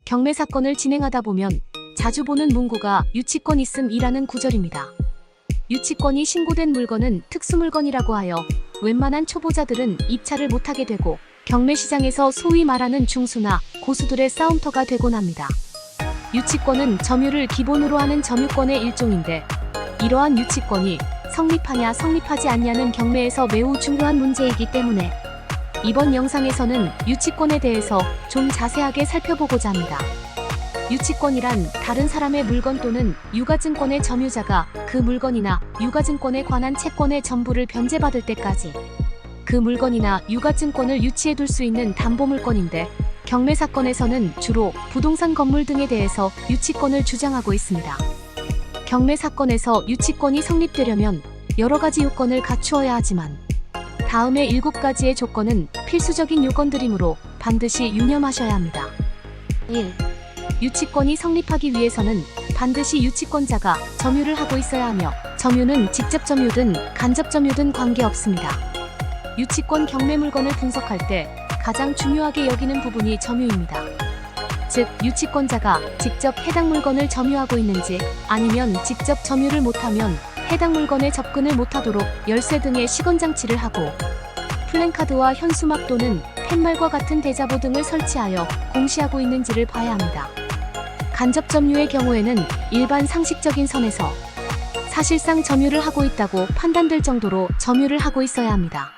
경매 사건을 진행하다 보면 자주 보는 문구가 유치권 있음이라는 구절입니다. 유치권이 신고된 물건은 특수물건이라고 하여 웬만한 초보자들은 입찰을 못하게 되고 경매 시장에서 소위 말하는 중수나 고수들의 싸움터가 되곤 합니다. 유치권은 점유를 기본으로 하는 점유권의 일종인데 이러한 유치권이 성립하냐 성립하지 않냐는 경매에서 매우 중요한 문제이기 때문에 이번 영상에서는 유치권에 대해서 좀 자세하게 살펴보고자 합니다. 유치권이란 다른 사람의 물건 또는 유가증권의 점유자가 그 물건이나 유가증권에 관한 채권의 전부를 변제받을 때까지 그 물건이나 유가증권을 유치해둘 수 있는 담보물건인데 경매 사건에서는 주로 부동산 건물 등에 대해서 유치권을 주장하고 있습니다. 경매 사건에서 유치권이 성립되려면 여러 가지 요건을 갖추어야 하지만 다음의 7가지의 조건은 필수적인 요건들이므로 반드시 유념하셔야 합니다. 1. 유치권이 성립하기 위해서는 반드시 유치권자가 점유를 하고 있어야 하며 점유는 직접 점유든 간접 점유든 관계없습니다. 유치권 경매 물건을 분석할 때 가장 중요하게 여기는 부분이 점유입니다. 즉, 유치권자가 직접 해당 물건을 점유하고 있는지 아니면 직접 점유를 못하면 해당 물건에 접근을 못하도록 열쇠 등의 시건장치를 하고 플랜카드와 현수막 또는 팻말과 같은 대자보 등을 설치하여 공시하고 있는지를 봐야 합니다. 간접 점유의 경우에는 일반 상식적인 선에서 사실상 점유를 하고 있다고 판단될 정도로 점유를 하고 있어야 합니다.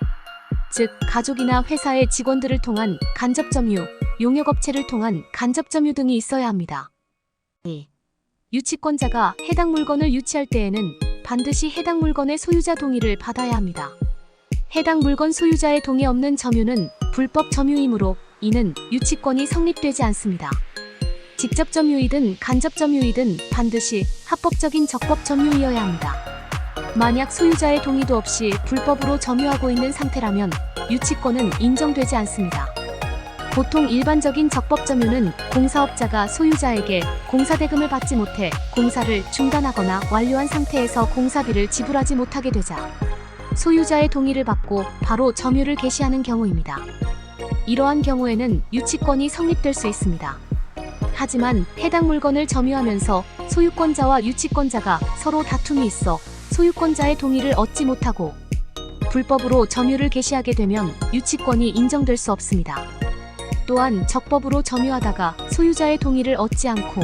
즉, 가족이나 회사의 직원들을 통한 간접 점유, 용역업체를 통한 간접 점유 등이 있어야 합니다. 2. 유치권자가 해당 물건을 유치할 때에는 반드시 해당 물건의 소유자 동의를 받아야 합니다. 해당 물건 소유자의 동의 없는 점유는 불법 점유이므로 이는 유치권이 성립되지 않습니다. 직접 점유이든 간접 점유이든 반드시 합법적인 적법 점유이어야 합니다. 만약 소유자의 동의도 없이 불법으로 점유하고 있는 상태라면 유치권은 인정되지 않습니다. 보통 일반적인 적법 점유는 공사업자가 소유자에게 공사대금을 받지 못해 공사를 중단하거나 완료한 상태에서 공사비를 지불하지 못하게 되자 소유자의 동의를 받고 바로 점유를 개시하는 경우입니다. 이러한 경우에는 유치권이 성립될 수 있습니다. 하지만 해당 물건을 점유하면서 소유권자와 유치권자가 서로 다툼이 있어 소유권자의 동의를 얻지 못하고 불법으로 점유를 개시하게 되면 유치권이 인정될 수 없습니다. 또한 적법으로 점유하다가 소유자의 동의를 얻지 않고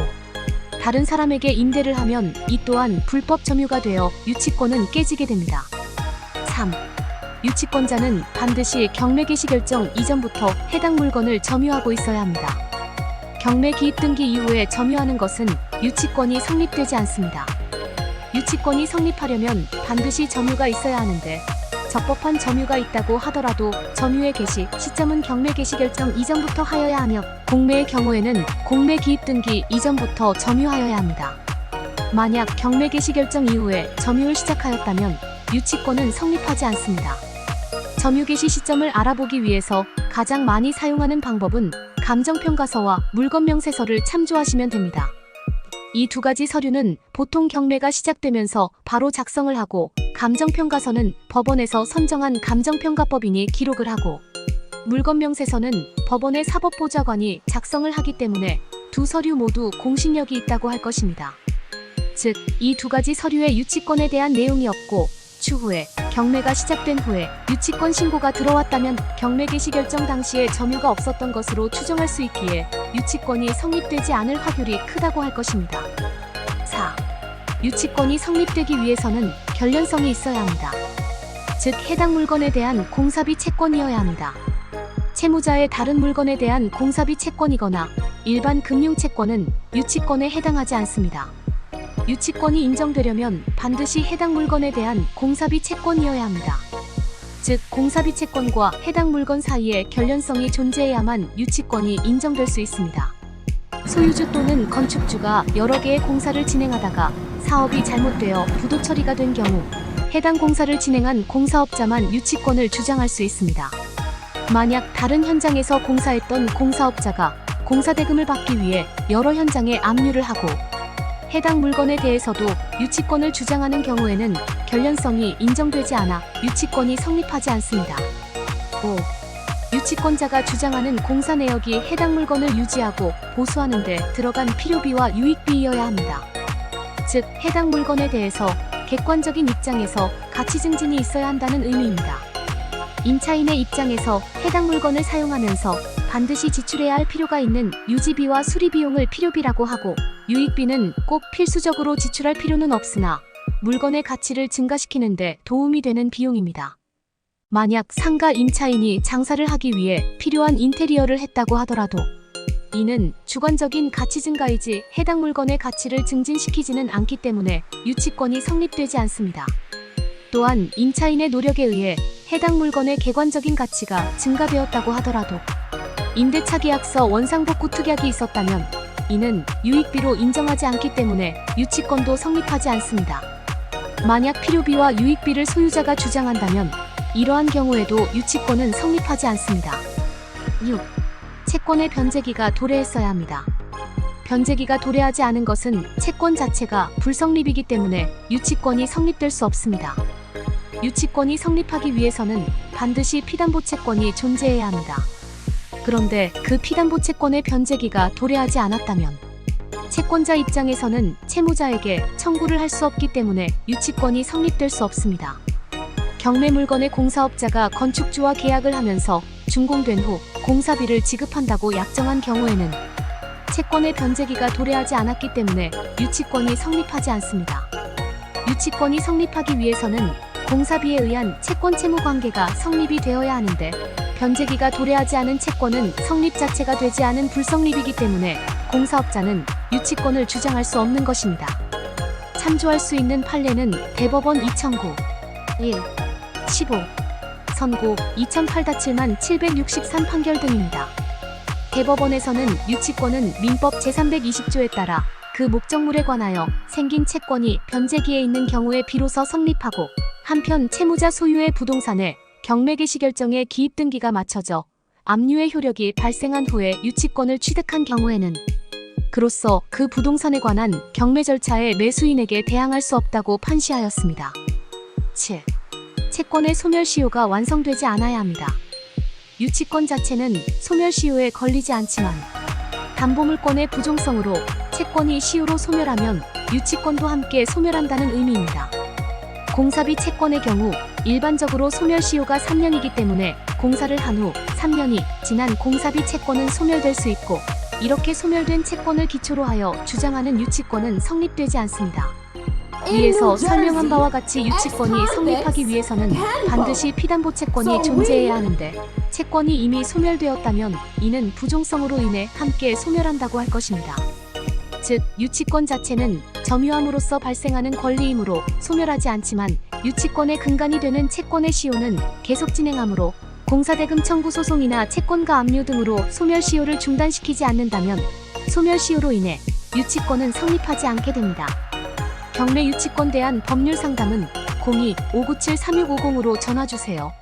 다른 사람에게 임대를 하면 이 또한 불법 점유가 되어 유치권은 깨지게 됩니다. 3. 유치권자는 반드시 경매 개시 결정 이전부터 해당 물건을 점유하고 있어야 합니다. 경매 기입 등기 이후에 점유하는 것은 유치권이 성립되지 않습니다. 유치권이 성립하려면 반드시 점유가 있어야 하는데 적법한 점유가 있다고 하더라도 점유의 개시 시점은 경매 개시 결정 이전부터 하여야 하며 공매의 경우에는 공매 기입 등기 이전부터 점유하여야 합니다. 만약 경매 개시 결정 이후에 점유를 시작하였다면 유치권은 성립하지 않습니다. 점유 개시 시점을 알아보기 위해서 가장 많이 사용하는 방법은 감정평가서와 물건명세서를 참조하시면 됩니다. 이 2가지 서류는 보통 경매가 시작되면서 바로 작성을 하고 감정평가서는 법원에서 선정한 감정평가법인이 기록을 하고 물건명세서는 법원의 사법보좌관이 작성을 하기 때문에 2 서류 모두 공신력이 있다고 할 것입니다. 즉, 이 2가지 서류에 유치권에 대한 내용이 없고 추후에 경매가 시작된 후에 유치권 신고가 들어왔다면 경매 개시 결정 당시에 점유가 없었던 것으로 추정할 수 있기에 유치권이 성립되지 않을 확률이 크다고 할 것입니다. 4. 유치권이 성립되기 위해서는 결련성이 있어야 합니다. 즉, 해당 물건에 대한 공사비 채권이어야 합니다. 채무자의 다른 물건에 대한 공사비 채권이거나 일반 금융채권은 유치권에 해당하지 않습니다. 유치권이 인정되려면 반드시 해당 물건에 대한 공사비 채권이어야 합니다. 즉, 공사비 채권과 해당 물건 사이에 결련성이 존재해야만 유치권이 인정될 수 있습니다. 소유주 또는 건축주가 여러 개의 공사를 진행하다가 사업이 잘못되어 부도 처리가 된 경우 해당 공사를 진행한 공사업자만 유치권을 주장할 수 있습니다. 만약 다른 현장에서 공사했던 공사업자가 공사대금을 받기 위해 여러 현장에 압류를 하고 해당 물건에 대해서도 유치권을 주장하는 경우에는 결련성이 인정되지 않아 유치권이 성립하지 않습니다. 5. 유치권자가 주장하는 공사 내역이 해당 물건을 유지하고 보수하는 데 들어간 필요비와 유익비이어야 합니다. 즉, 해당 물건에 대해서 객관적인 입장에서 가치 증진이 있어야 한다는 의미입니다. 임차인의 입장에서 해당 물건을 사용하면서 반드시 지출해야 할 필요가 있는 유지비와 수리 비용을 필요비라고 하고, 유익비는 꼭 필수적으로 지출할 필요는 없으나 물건의 가치를 증가시키는 데 도움이 되는 비용입니다. 만약 상가 임차인이 장사를 하기 위해 필요한 인테리어를 했다고 하더라도 이는 주관적인 가치 증가이지 해당 물건의 가치를 증진시키지는 않기 때문에 유치권이 성립되지 않습니다. 또한 임차인의 노력에 의해 해당 물건의 객관적인 가치가 증가되었다고 하더라도 임대차 계약서 원상복구 특약이 있었다면 이는 유익비로 인정하지 않기 때문에 유치권도 성립하지 않습니다. 만약 필요비와 유익비를 소유자가 주장한다면 이러한 경우에도 유치권은 성립하지 않습니다. 6. 채권의 변제기가 도래했어야 합니다. 변제기가 도래하지 않은 것은 채권 자체가 불성립이기 때문에 유치권이 성립될 수 없습니다. 유치권이 성립하기 위해서는 반드시 피담보 채권이 존재해야 합니다. 그런데 그 피담보 채권의 변제기가 도래하지 않았다면 채권자 입장에서는 채무자에게 청구를 할 수 없기 때문에 유치권이 성립될 수 없습니다. 경매 물건의 공사업자가 건축주와 계약을 하면서 준공된 후 공사비를 지급한다고 약정한 경우에는 채권의 변제기가 도래하지 않았기 때문에 유치권이 성립하지 않습니다. 유치권이 성립하기 위해서는 공사비에 의한 채권 채무 관계가 성립이 되어야 하는데 변제기가 도래하지 않은 채권은 성립 자체가 되지 않은 불성립이기 때문에 공사업자는 유치권을 주장할 수 없는 것입니다. 참조할 수 있는 판례는 대법원 2009 1. 15 선고 2008-7만 763 판결 등입니다. 대법원에서는 유치권은 민법 제320조에 따라 그 목적물에 관하여 생긴 채권이 변제기에 있는 경우에 비로소 성립하고, 한편 채무자 소유의 부동산에 경매 개시 결정의 기입 등기가 맞춰져 압류의 효력이 발생한 후에 유치권을 취득한 경우에는 그로써 그 부동산에 관한 경매 절차에 매수인에게 대항할 수 없다고 판시하였습니다. 7. 채권의 소멸시효가 완성되지 않아야 합니다. 유치권 자체는 소멸시효에 걸리지 않지만 담보물권의 부종성으로 채권이 시효로 소멸하면 유치권도 함께 소멸한다는 의미입니다. 공사비 채권의 경우 일반적으로 소멸시효가 3년이기 때문에 공사를 한 후 3년이 지난 공사비 채권은 소멸될 수 있고, 이렇게 소멸된 채권을 기초로 하여 주장하는 유치권은 성립되지 않습니다. 위에서 설명한 바와 같이 유치권이 성립하기 위해서는 반드시 피담보 채권이 존재해야 하는데, 채권이 이미 소멸되었다면 이는 부종성으로 인해 함께 소멸한다고 할 것입니다. 즉, 유치권 자체는 점유함으로써 발생하는 권리이므로 소멸하지 않지만 유치권의 근간이 되는 채권의 시효는 계속 진행하므로 공사대금 청구 소송이나 채권가 압류 등으로 소멸시효를 중단시키지 않는다면 소멸시효로 인해 유치권은 성립하지 않게 됩니다. 경매 유치권 대한 법률 상담은 02-597-3650으로 전화주세요.